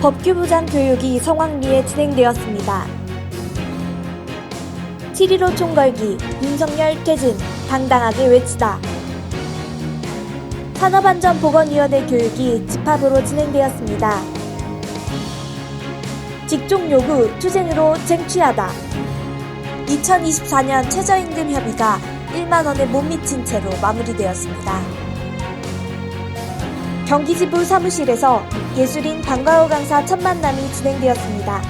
법규부장 교육이 성황리에 진행되었습니다. 7.15 총궐기, 윤석열 퇴진, 당당하게 외치다. 산업안전보건위원회 교육이 집합으로 진행되었습니다. 직종 요구 투쟁으로 쟁취하다. 2024년 최저임금 협의가 1만 원에 못 미친 채로 마무리되었습니다. 경기지부 사무실에서 예술인 방과후 강사 첫 만남이 진행되었습니다.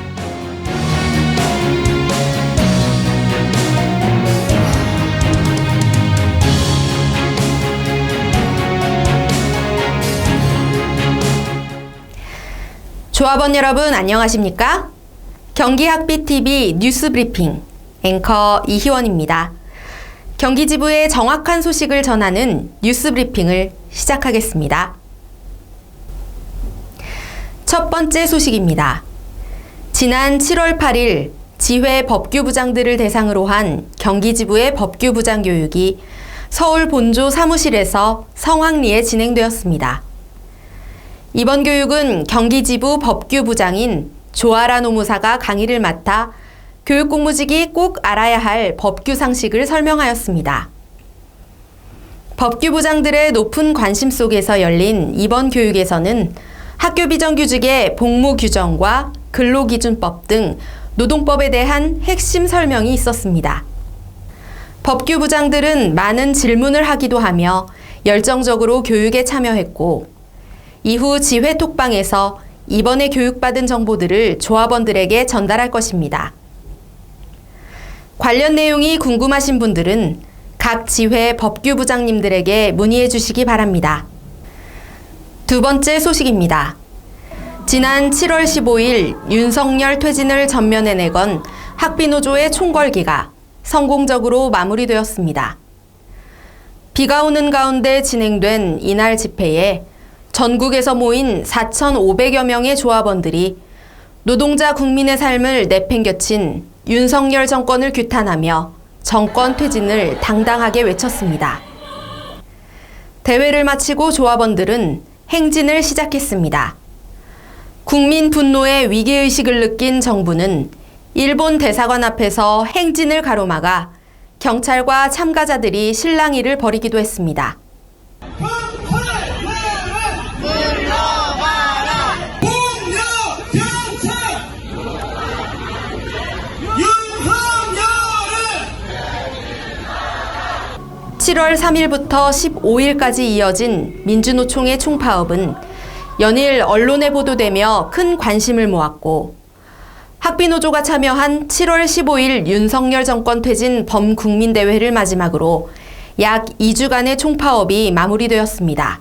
조합원 여러분 안녕하십니까? 경기학비TV 뉴스브리핑 앵커 이희원입니다. 경기지부의 정확한 소식을 전하는 뉴스브리핑을 시작하겠습니다. 첫 번째 소식입니다. 지난 7월 8일 지회 법규부장들을 대상으로 한 경기지부의 법규부장 교육이 서울 본조 사무실에서 성황리에 진행되었습니다. 이번 교육은 경기지부 법규부장인 조아라 노무사가 강의를 맡아 교육공무직이 꼭 알아야 할 법규 상식을 설명하였습니다. 법규부장들의 높은 관심 속에서 열린 이번 교육에서는 학교 비정규직의 복무 규정과 근로기준법 등 노동법에 대한 핵심 설명이 있었습니다. 법규부장들은 많은 질문을 하기도 하며 열정적으로 교육에 참여했고, 이후 지회 톡방에서 이번에 교육받은 정보들을 조합원들에게 전달할 것입니다. 관련 내용이 궁금하신 분들은 각 지회 법규부장님들에게 문의해 주시기 바랍니다. 두 번째 소식입니다. 지난 7월 15일 윤석열 퇴진을 전면에 내건 학비노조의 총궐기가 성공적으로 마무리되었습니다. 비가 오는 가운데 진행된 이날 집회에 전국에서 모인 4,500여 명의 조합원들이 노동자 국민의 삶을 내팽겨친 윤석열 정권을 규탄하며 정권 퇴진을 당당하게 외쳤습니다. 대회를 마치고 조합원들은 행진을 시작했습니다. 국민 분노의 위기의식을 느낀 정부는 일본 대사관 앞에서 행진을 가로막아 경찰과 참가자들이 실랑이를 벌이기도 했습니다. (7월 3일부터 15일까지) 이어진 민주노총의 총파업은 연일 언론에 보도되며 큰 관심을 모았고, 학비노조가 참여한 7월 15일 윤석열 정권 퇴진 범국민대회를 마지막으로 약 2주간의 총파업이 마무리되었습니다.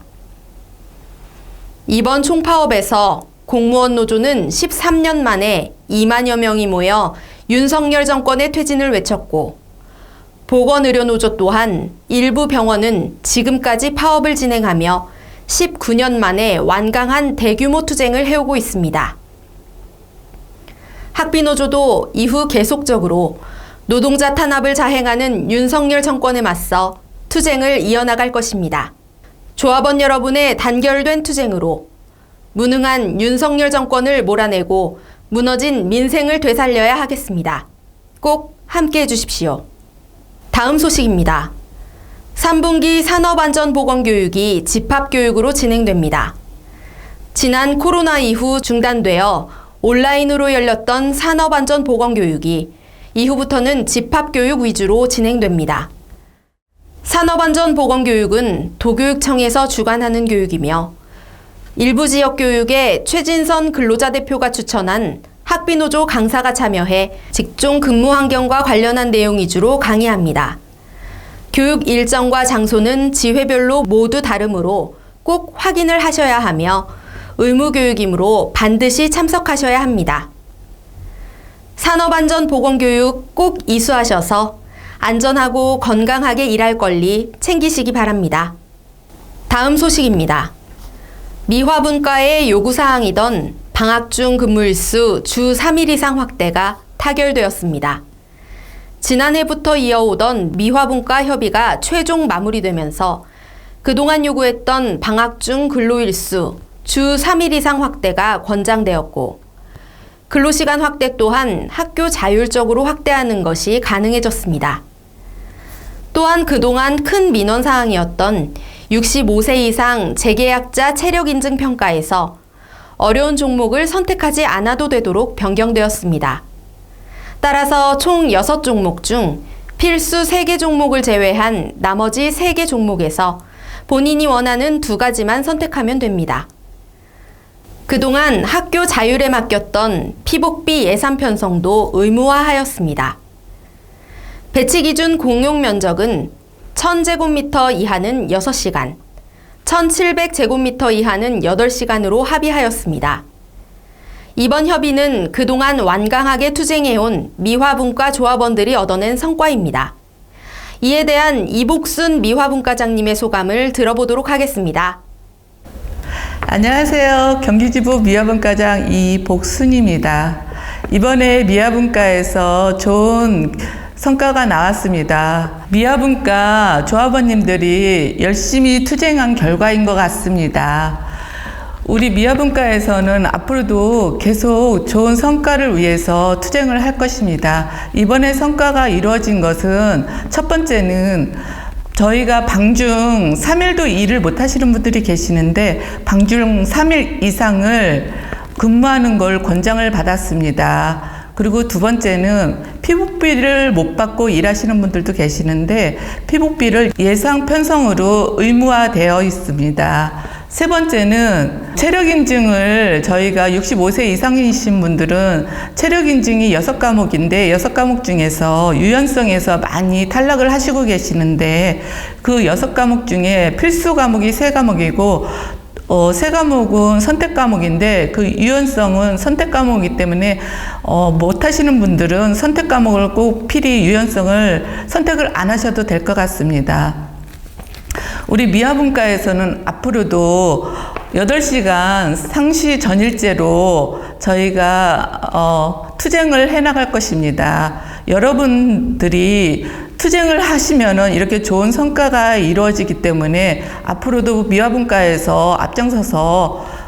이번 총파업에서 공무원 노조는 13년 만에 2만여 명이 모여 윤석열 정권의 퇴진을 외쳤고, 보건의료노조 또한 일부 병원은 지금까지 파업을 진행하며 19년 만에 완강한 대규모 투쟁을 해오고 있습니다. 학비노조도 이후 계속적으로 노동자 탄압을 자행하는 윤석열 정권에 맞서 투쟁을 이어나갈 것입니다. 조합원 여러분의 단결된 투쟁으로 무능한 윤석열 정권을 몰아내고 무너진 민생을 되살려야 하겠습니다. 꼭 함께해 주십시오. 다음 소식입니다. 3분기 산업안전보건교육이 집합교육으로 진행됩니다. 지난 코로나 이후 중단되어 온라인으로 열렸던 산업안전보건교육이 이후부터는 집합교육 위주로 진행됩니다. 산업안전보건교육은 도교육청에서 주관하는 교육이며, 일부 지역 교육에 최진선 근로자 대표가 추천한 학비노조 강사가 참여해 직종 근무 환경과 관련한 내용 위주로 강의합니다. 교육 일정과 장소는 지회별로 모두 다르므로 꼭 확인을 하셔야 하며 의무교육이므로 반드시 참석하셔야 합니다. 산업안전보건교육 꼭 이수하셔서 안전하고 건강하게 일할 권리 챙기시기 바랍니다. 다음 소식입니다. 미화분과의 요구사항이던 방학 중 근무일수 주 3일 이상 확대가 타결되었습니다. 지난해부터 이어오던 미화분과 협의가 최종 마무리되면서 그동안 요구했던 방학 중 근로일수 주 3일 이상 확대가 권장되었고, 근로시간 확대 또한 학교 자율적으로 확대하는 것이 가능해졌습니다. 또한 그동안 큰 민원사항이었던 65세 이상 재계약자 체력인증 평가에서 어려운 종목을 선택하지 않아도 되도록 변경되었습니다. 따라서 총 6종목 중 필수 3개 종목을 제외한 나머지 3개 종목에서 본인이 원하는 2가지만 선택하면 됩니다. 그동안 학교 자율에 맡겼던 피복비 예산 편성도 의무화하였습니다. 배치 기준 공용 면적은 1000제곱미터 이하는 6시간, 1700제곱미터 이하는 8시간으로 합의하였습니다. 이번 협의는 그동안 완강하게 투쟁해온 미화분과 조합원들이 얻어낸 성과입니다. 이에 대한 이복순 미화분과장님의 소감을 들어보도록 하겠습니다. 안녕하세요. 경기지부 미화분과장 이복순입니다. 이번에 미화분과에서 좋은 성과가 나왔습니다. 미화분과 조합원님들이 열심히 투쟁한 결과인 것 같습니다. 우리 미화분과에서는 앞으로도 계속 좋은 성과를 위해서 투쟁을 할 것입니다. 이번에 성과가 이루어진 것은 첫 번째는 저희가 방중 3일도 일을 못 하시는 분들이 계시는데 방중 3일 이상을 근무하는 걸 권장을 받았습니다. 그리고 두 번째는 피복비를 못 받고 일하시는 분들도 계시는데 피복비를 예상 편성으로 의무화되어 있습니다. 세 번째는 체력인증을 저희가 65세 이상이신 분들은 체력인증이 6과목인데 6과목 중에서 유연성에서 많이 탈락을 하시고 계시는데 그 6과목 중에 필수 과목이 3과목이고 세 과목은 선택 과목인데 그 유연성은 선택 과목이기 때문에 못 하시는 분들은 선택 과목을 꼭 필히 유연성을 선택을 안 하셔도 될 것 같습니다. 우리 미화분과에서는 앞으로도 8시간 상시 전일제로 저희가 투쟁을 해나갈 것입니다. 여러분들이 투쟁을 하시면은 이렇게 좋은 성과가 이루어지기 때문에 앞으로도 미화분과에서 앞장서서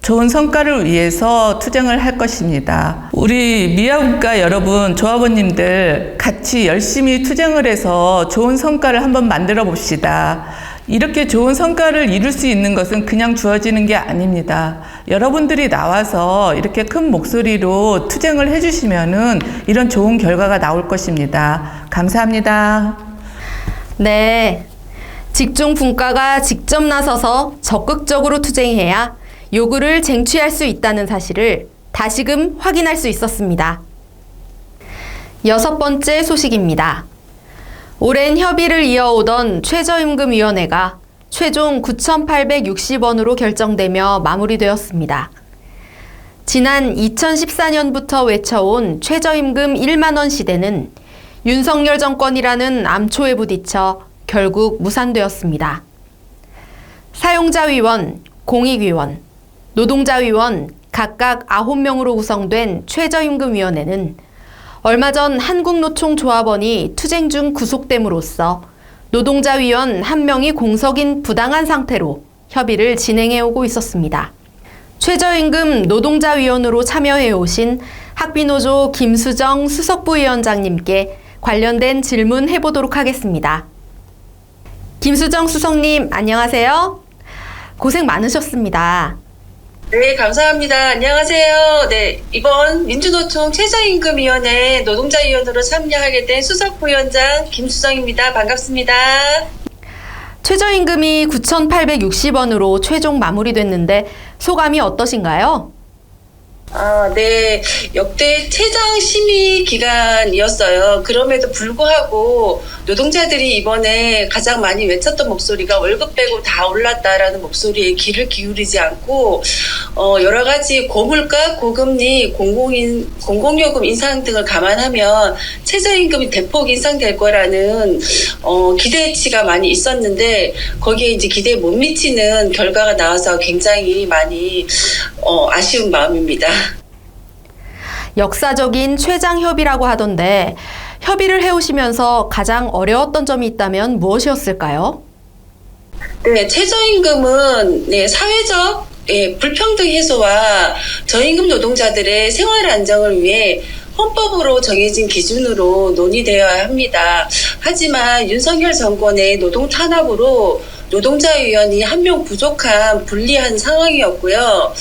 좋은 성과를 위해서 투쟁을 할 것입니다. 우리 미화분과 여러분, 조합원님들 같이 열심히 투쟁을 해서 좋은 성과를 한번 만들어 봅시다. 이렇게 좋은 성과를 이룰 수 있는 것은 그냥 주어지는 게 아닙니다. 여러분들이 나와서 이렇게 큰 목소리로 투쟁을 해주시면은 이런 좋은 결과가 나올 것입니다. 감사합니다. 네, 직종 분과가 직접 나서서 적극적으로 투쟁해야 요구를 쟁취할 수 있다는 사실을 다시금 확인할 수 있었습니다. 6번째 소식입니다. 오랜 협의를 이어오던 최저임금위원회가 최종 9,860원으로 결정되며 마무리되었습니다. 지난 2014년부터 외쳐온 최저임금 1만원 시대는 윤석열 정권이라는 암초에 부딪혀 결국 무산되었습니다. 사용자위원, 공익위원, 노동자위원 각각 9명으로 구성된 최저임금위원회는 얼마 전 한국노총조합원이 투쟁 중 구속됨으로써 노동자위원 1명이 공석인 부당한 상태로 협의를 진행해오고 있었습니다. 최저임금 노동자위원으로 참여해오신 학비노조 김수정 수석부위원장님께 관련된 질문 해보도록 하겠습니다. 김수정 수석님, 안녕하세요. 고생 많으셨습니다. 네, 감사합니다. 안녕하세요. 네, 이번 민주노총 최저임금위원회 노동자위원으로 참여하게 된 수석부위원장 김수정입니다. 반갑습니다. 최저임금이 9,860원으로 최종 마무리됐는데 소감이 어떠신가요? 네. 역대 최장 심의 기간이었어요. 그럼에도 불구하고 노동자들이 이번에 가장 많이 외쳤던 목소리가 월급 빼고 다 올랐다라는 목소리에 귀를 기울이지 않고 여러 가지 고물가, 고금리, 공공요금 인상 등을 감안하면 최저임금이 대폭 인상될 거라는 기대치가 많이 있었는데 거기에 이제 기대에 못 미치는 결과가 나와서 굉장히 많이 아쉬운 마음입니다. 역사적인 최장협의라고 하던데 협의를 해오시면서 가장 어려웠던 점이 있다면 무엇이었을까요? 네, 최저임금은 사회적 불평등 해소와 저임금 노동자들의 생활 안정을 위해 헌법으로 정해진 기준으로 논의되어야 합니다. 하지만 윤석열 정권의 노동 탄압으로 노동자위원이 한 명 부족한 불리한 상황이었고요.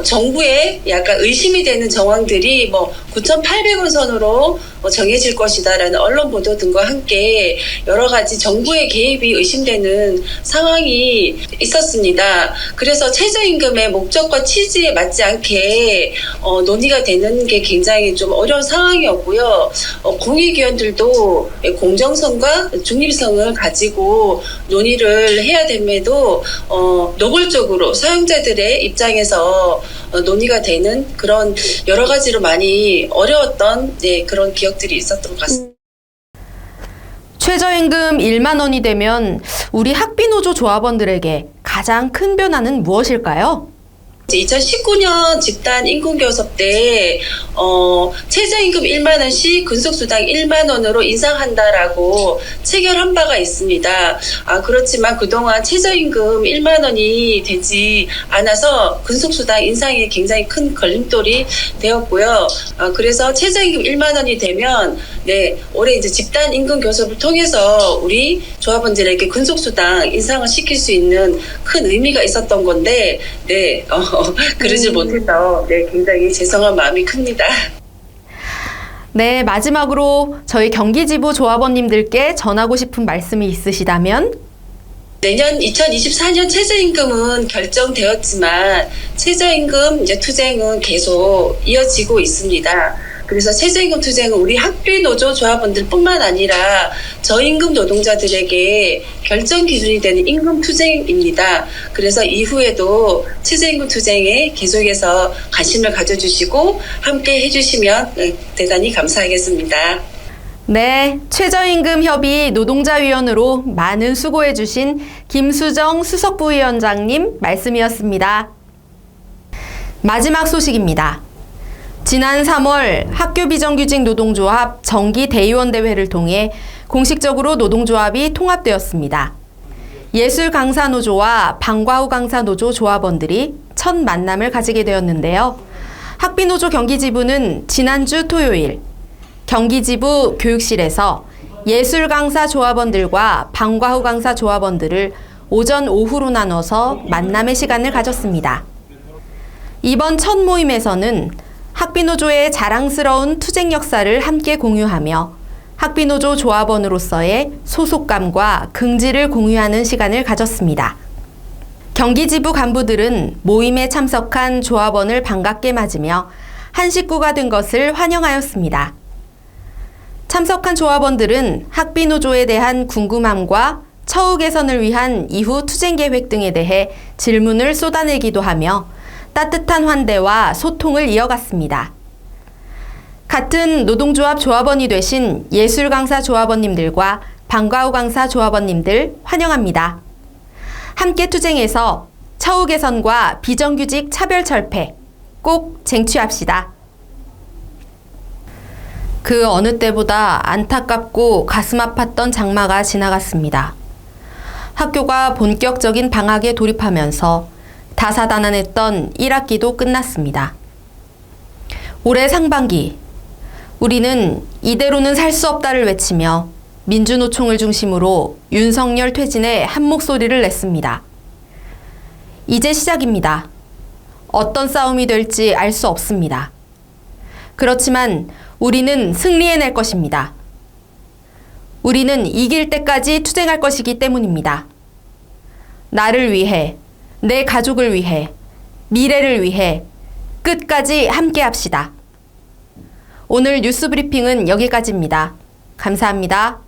정부에 약간 의심이 되는 정황들이 9,800원 선으로 정해질 것이다라는 언론 보도 등과 함께 여러 가지 정부의 개입이 의심되는 상황이 있었습니다. 그래서 최저임금의 목적과 취지에 맞지 않게 논의가 되는 게 굉장히 좀 어려운 상황이었고요. 공익위원들도 공정성과 중립성을 가지고 논의를 해야 됨에도 노골적으로 사용자들의 입장에서 논의가 되는 그런 여러 가지로 많이 어려웠던 그런 기억들이 있었던 것 같습니다. 최저임금 1만 원이 되면 우리 학비노조 조합원들에게 가장 큰 변화는 무엇일까요? 2019년 집단 임금교섭 때 최저임금 1만 원씩 근속수당 1만 원으로 인상한다라고 체결한 바가 있습니다. 그렇지만 그동안 최저임금 1만 원이 되지 않아서 근속수당 인상이 굉장히 큰 걸림돌이 되었고요. 그래서 최저임금 1만 원이 되면 올해 이제 집단 임금교섭을 통해서 우리 조합원들에게 근속수당 인상을 시킬 수 있는 큰 의미가 있었던 건데 그러지 못해서 굉장히 죄송한 마음이 큽니다. 네, 마지막으로 저희 경기지부 조합원님들께 전하고 싶은 말씀이 있으시다면? 내년 2024년 최저임금은 결정되었지만 최저임금 투쟁은 계속 이어지고 있습니다. 그래서 최저임금 투쟁은 우리 학비노조 조합원들뿐만 아니라 저임금 노동자들에게 결정 기준이 되는 임금 투쟁입니다. 그래서 이후에도 최저임금 투쟁에 계속해서 관심을 가져주시고 함께 해주시면 대단히 감사하겠습니다. 네, 최저임금 협의 노동자위원으로 많은 수고해주신 김수정 수석부위원장님 말씀이었습니다. 마지막 소식입니다. 지난 3월 학교 비정규직 노동조합 정기 대의원 대회를 통해 공식적으로 노동조합이 통합되었습니다. 예술강사노조와 방과후 강사노조 조합원들이 첫 만남을 가지게 되었는데요. 학비노조 경기지부는 지난주 토요일 경기지부 교육실에서 예술강사 조합원들과 방과후 강사 조합원들을 오전, 오후로 나눠서 만남의 시간을 가졌습니다. 이번 첫 모임에서는 학비노조의 자랑스러운 투쟁 역사를 함께 공유하며 학비노조 조합원으로서의 소속감과 긍지를 공유하는 시간을 가졌습니다. 경기지부 간부들은 모임에 참석한 조합원을 반갑게 맞으며 한 식구가 된 것을 환영하였습니다. 참석한 조합원들은 학비노조에 대한 궁금함과 처우 개선을 위한 이후 투쟁 계획 등에 대해 질문을 쏟아내기도 하며 따뜻한 환대와 소통을 이어갔습니다. 같은 노동조합 조합원이 되신 예술강사 조합원님들과 방과후 강사 조합원님들 환영합니다. 함께 투쟁해서 처우 개선과 비정규직 차별 철폐 꼭 쟁취합시다. 그 어느 때보다 안타깝고 가슴 아팠던 장마가 지나갔습니다. 학교가 본격적인 방학에 돌입하면서 다사다난했던 1학기도 끝났습니다. 올해 상반기, 우리는 이대로는 살 수 없다를 외치며 민주노총을 중심으로 윤석열 퇴진에 한 목소리를 냈습니다. 이제 시작입니다. 어떤 싸움이 될지 알 수 없습니다. 그렇지만 우리는 승리해낼 것입니다. 우리는 이길 때까지 투쟁할 것이기 때문입니다. 나를 위해, 내 가족을 위해, 미래를 위해 끝까지 함께 합시다. 오늘 뉴스 브리핑은 여기까지입니다. 감사합니다.